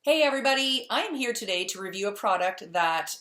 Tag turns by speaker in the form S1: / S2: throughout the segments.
S1: Hey everybody, I am here today to review a product that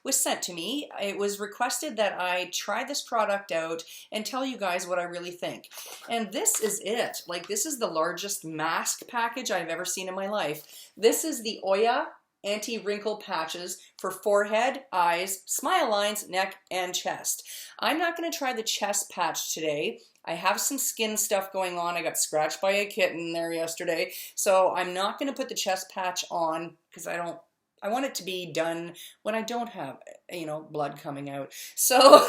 S1: was sent to me. It was requested that I try this product out and tell you guys what I really think. And this is it. Like, this is the largest mask package I've ever seen in my life. This is the Oya anti-wrinkle patches for forehead, eyes, smile lines, neck, and chest. I'm not going to try the chest patch today. I have some skin stuff going on. I got scratched by a kitten there yesterday. So I'm not going to put the chest patch on because I want it to be done when I don't have, blood coming out. So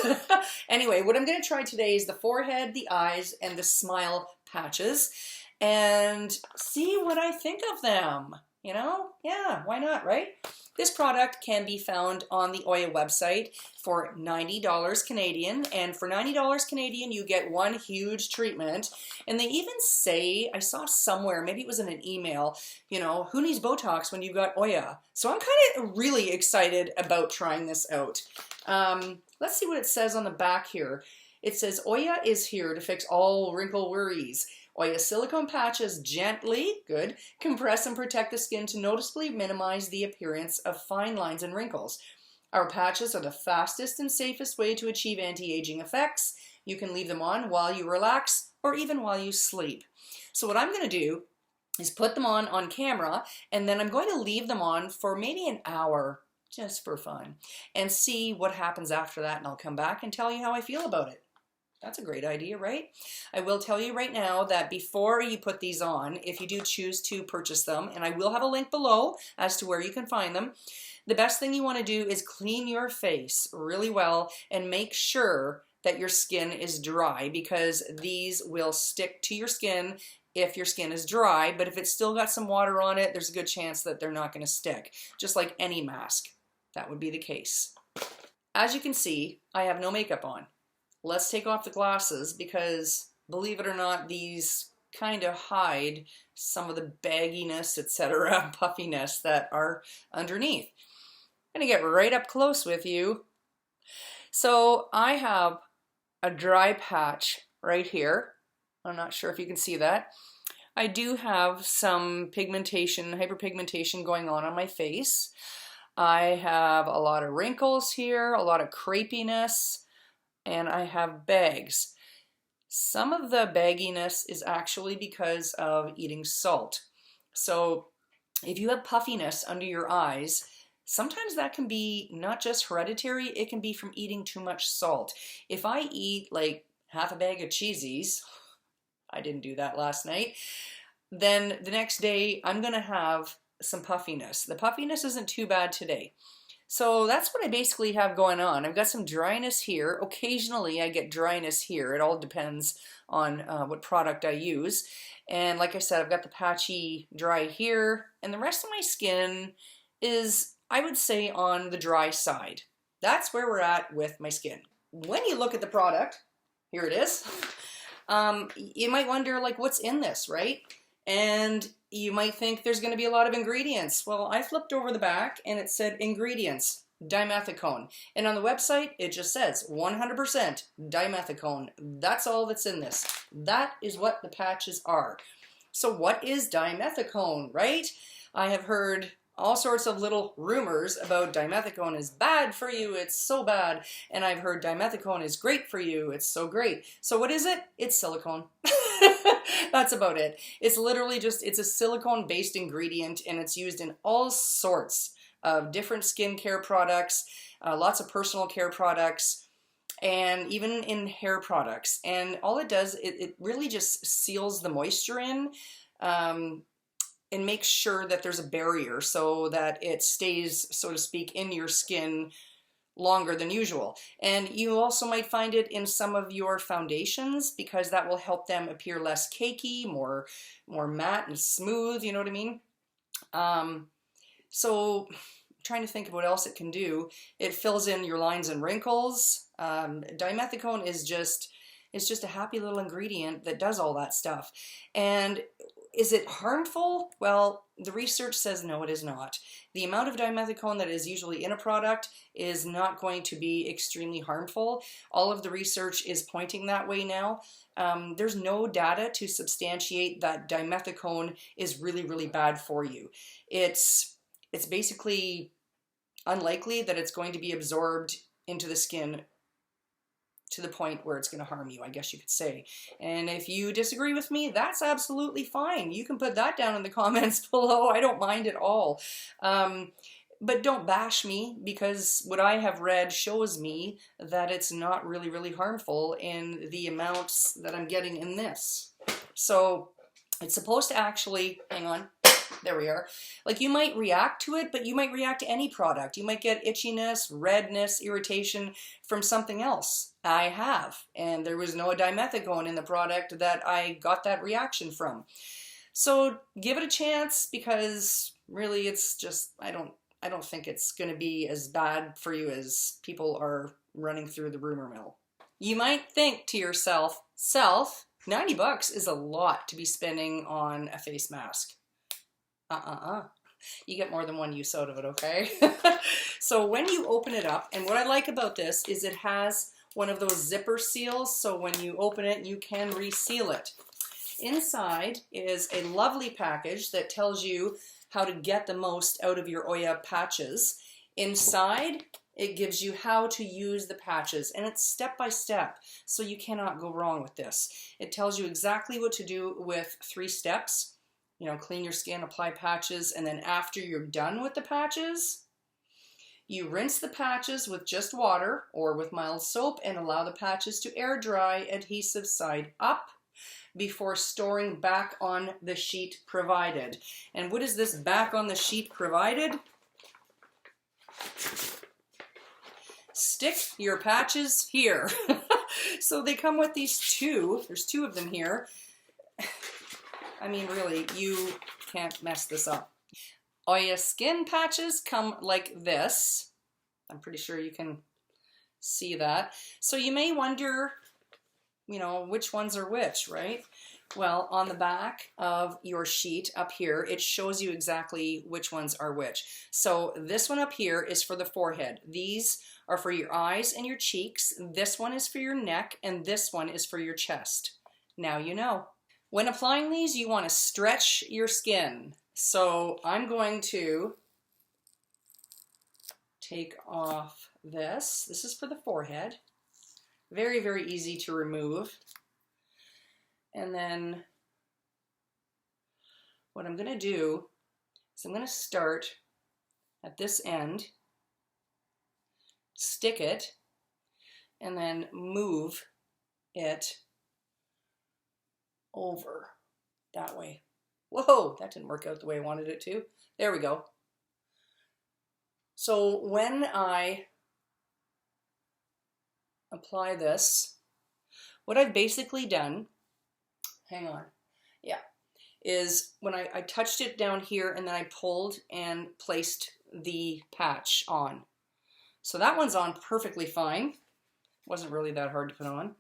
S1: anyway, what I'm going to try today is the forehead, the eyes, and the smile patches and see what I think of them. Yeah, why not, right? This product can be found on the Oya website for $90 Canadian, and for $90 Canadian, you get one huge treatment. And they even say, I saw somewhere, maybe it was in an email, who needs Botox when you've got Oya? So I'm kind of really excited about trying this out. Let's see what it says on the back here. It says, Oya is here to fix all wrinkle worries. Oya silicone patches gently, compress and protect the skin to noticeably minimize the appearance of fine lines and wrinkles. Our patches are the fastest and safest way to achieve anti-aging effects. You can leave them on while you relax or even while you sleep. So what I'm going to do is put them on camera, and then I'm going to leave them on for maybe an hour just for fun and see what happens after that, and I'll come back and tell you how I feel about it. That's a great idea, right? I will tell you right now that before you put these on, if you do choose to purchase them, and I will have a link below as to where you can find them, the best thing you want to do is clean your face really well and make sure that your skin is dry, because these will stick to your skin if your skin is dry, but if it's still got some water on it, there's a good chance that they're not going to stick, just like any mask. That would be the case. As you can see, I have no makeup on. Let's take off the glasses because, believe it or not, these kind of hide some of the bagginess, etc., puffiness that are underneath. I'm going to get right up close with you. So I have a dry patch right here. I'm not sure if you can see that. I do have some pigmentation, hyperpigmentation going on my face. I have a lot of wrinkles here, a lot of crepiness, and I have bags. Some of the bagginess is actually because of eating salt. So if you have puffiness under your eyes, sometimes that can be not just hereditary, it can be from eating too much salt. If I eat like half a bag of cheesies, I didn't do that last night, then the next day I'm gonna have some puffiness. The puffiness isn't too bad today. So that's what I basically have going on. I've got some dryness here. Occasionally I get dryness here. It all depends on what product I use. And like I said, I've got the patchy dry here, and the rest of my skin is, I would say, on the dry side. That's where we're at with my skin. When you look at the product, here it is, you might wonder, like, what's in this, right? And you might think there's going to be a lot of ingredients. Well, I flipped over the back and it said ingredients, dimethicone. And on the website, it just says 100% dimethicone. That's all that's in this. That is what the patches are. So what is dimethicone, right? I have heard all sorts of little rumors about dimethicone is bad for you, it's so bad. And I've heard dimethicone is great for you, it's so great. So what is it? It's silicone. That's about it. It's literally just, it's a silicone-based ingredient, and it's used in all sorts of different skincare products, lots of personal care products, and even in hair products. And all it does, it really just seals the moisture in, and makes sure that there's a barrier so that it stays, so to speak, in your skin longer than usual. And you also might find it in some of your foundations, because that will help them appear less cakey, more matte and smooth, you know what I mean? So I'm trying to think of what else it can do. It fills in your lines and wrinkles. Dimethicone is just, it's just a happy little ingredient that does all that stuff. And Is it harmful? Well, the research says no, it is not. The amount of dimethicone that is usually in a product is not going to be extremely harmful. All of the research is pointing that way now. There's no data to substantiate that dimethicone is really, really bad for you. It's basically unlikely that it's going to be absorbed into the skin to the point where it's going to harm you, I guess you could say. And if you disagree with me, that's absolutely fine. You can put that down in the comments below. I don't mind at all. But don't bash me, because what I have read shows me that it's not really, really harmful in the amounts that I'm getting in this. So it's supposed to actually, hang on, there we are. Like, you might react to it, but you might react to any product. You might get itchiness, redness, irritation from something else. I have, and there was no dimethicone in the product that I got that reaction from. So give it a chance, because really it's just, I don't think it's going to be as bad for you as people are running through the rumor mill. You might think to yourself, 90 bucks is a lot to be spending on a face mask. You get more than one use out of it, okay? So when you open it up, and what I like about this is it has one of those zipper seals, so when you open it, you can reseal it. Inside is a lovely package that tells you how to get the most out of your Oya patches. Inside, it gives you how to use the patches, and it's step by step, so you cannot go wrong with this. It tells you exactly what to do with 3 steps. You know, clean your skin, apply patches, and then after you're done with the patches, you rinse the patches with just water or with mild soap and allow the patches to air dry, adhesive side up, before storing back on the sheet provided. And what is this back on the sheet provided? Stick your patches here. So they come with these 2, there's 2 of them here. I mean, really, you can't mess this up. Oya skin patches come like this. I'm pretty sure you can see that. So you may wonder, you know, which ones are which, right? Well, on the back of your sheet up here, it shows you exactly which ones are which. So this one up here is for the forehead. These are for your eyes and your cheeks. This one is for your neck, and this one is for your chest. Now you know. When applying these, you want to stretch your skin. So I'm going to take off this. This is for the forehead. Very, very easy to remove. And then what I'm going to do is I'm going to start at this end, stick it, and then move it over that way. Whoa, that didn't work out the way I wanted it to. There we go. So when I apply this, what I've basically done, hang on, yeah, is when I touched it down here and then I pulled and placed the patch on. So that one's on perfectly fine. Wasn't really that hard to put on.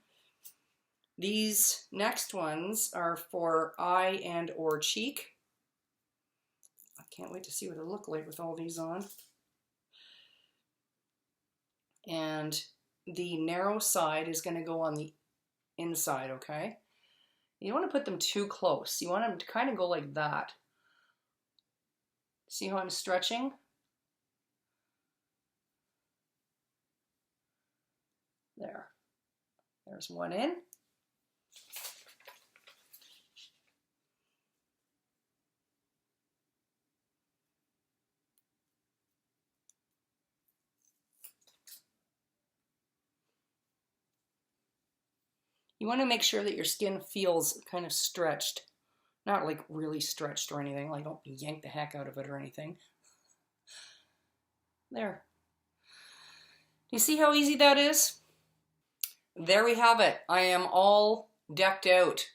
S1: These next ones are for eye and or cheek. I can't wait to see what it'll look like with all these on. And the narrow side is going to go on the inside, okay? You don't want to put them too close. You want them to kind of go like that. See how I'm stretching? There. There's one in. You want to make sure that your skin feels kind of stretched. Not like really stretched or anything, like don't yank the heck out of it or anything. There. You see how easy that is? There we have it. I am all decked out.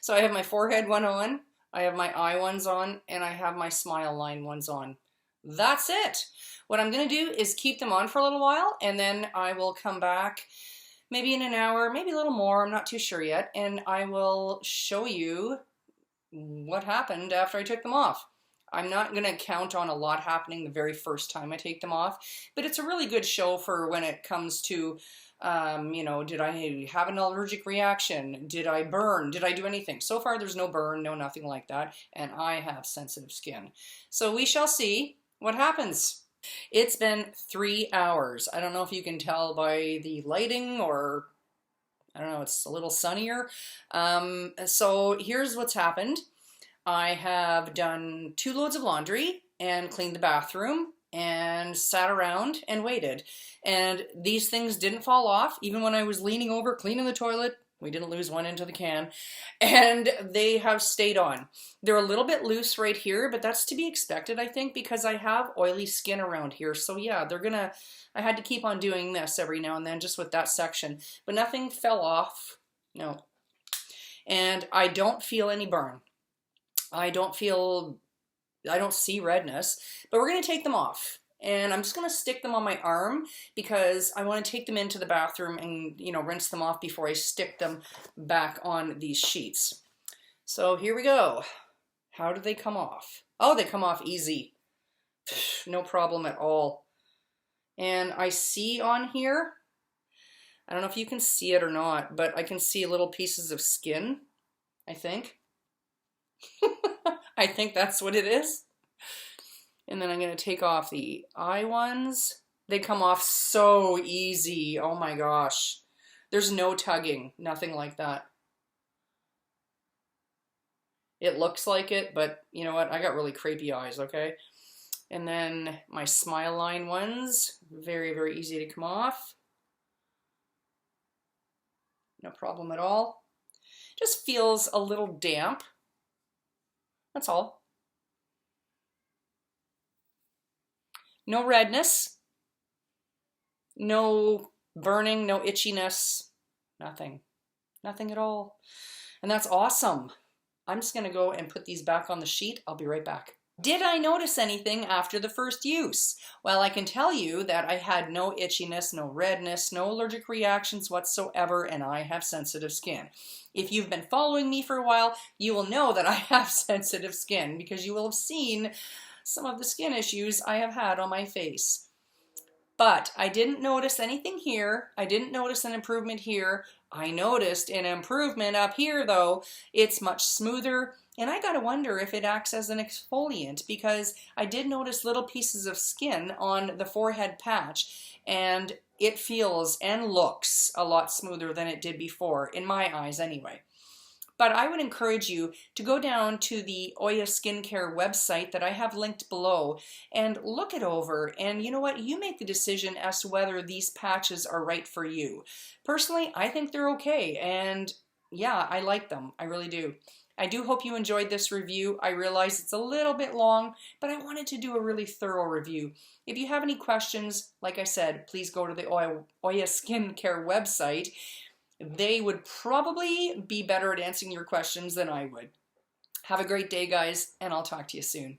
S1: So I have my forehead one on, I have my eye ones on, and I have my smile line ones on. That's it. What I'm going to do is keep them on for a little while, and then I will come back maybe in an hour, maybe a little more, I'm not too sure yet, and I will show you what happened after I took them off. I'm not going to count on a lot happening the very first time I take them off, but it's a really good show for when it comes to, you know, did I have an allergic reaction? Did I burn? Did I do anything? So far, there's no burn, no nothing like that, and I have sensitive skin. So we shall see what happens. It's been 3 hours. I don't know if you can tell by the lighting or I don't know, it's a little sunnier. So here's what's happened. I have done 2 loads of laundry and cleaned the bathroom and sat around and waited. And these things didn't fall off, even when I was leaning over cleaning the toilet. We didn't lose one into the can. And they have stayed on. They're a little bit loose right here, but that's to be expected, I think, because I have oily skin around here. So yeah, I had to keep on doing this every now and then just with that section. But nothing fell off. No. And I don't feel any burn. I don't see redness, but we're going to take them off. And I'm just going to stick them on my arm because I want to take them into the bathroom and, you know, rinse them off before I stick them back on these sheets. So here we go. How do they come off? Oh, they come off easy. No problem at all. And I see on here, I don't know if you can see it or not, but I can see little pieces of skin, I think. I think that's what it is. And then I'm going to take off the eye ones. They come off so easy. Oh my gosh. There's no tugging, nothing like that. It looks like it, but you know what? I got really crepey eyes, okay? And then my smile line ones, very, very easy to come off. No problem at all. Just feels a little damp. That's all. No redness, no burning, no itchiness, nothing at all. And that's awesome. I'm just gonna go and put these back on the sheet. I'll be right back. Did I notice anything after the first use? Well, I can tell you that I had no itchiness, no redness, no allergic reactions whatsoever, and I have sensitive skin. If you've been following me for a while, you will know that I have sensitive skin because you will have seen some of the skin issues I have had on my face. But I didn't notice anything here. I didn't notice an improvement here. I noticed an improvement up here though. It's much smoother. And I gotta wonder if it acts as an exfoliant because I did notice little pieces of skin on the forehead patch and it feels and looks a lot smoother than it did before, in my eyes anyway. But I would encourage you to go down to the Oya Skincare website that I have linked below and look it over. And you know what? You make the decision as to whether these patches are right for you. Personally, I think they're okay. And yeah, I like them. I really do. I do hope you enjoyed this review. I realize it's a little bit long, but I wanted to do a really thorough review. If you have any questions, like I said, please go to the Oya Skincare website. They would probably be better at answering your questions than I would. Have a great day, guys, and I'll talk to you soon.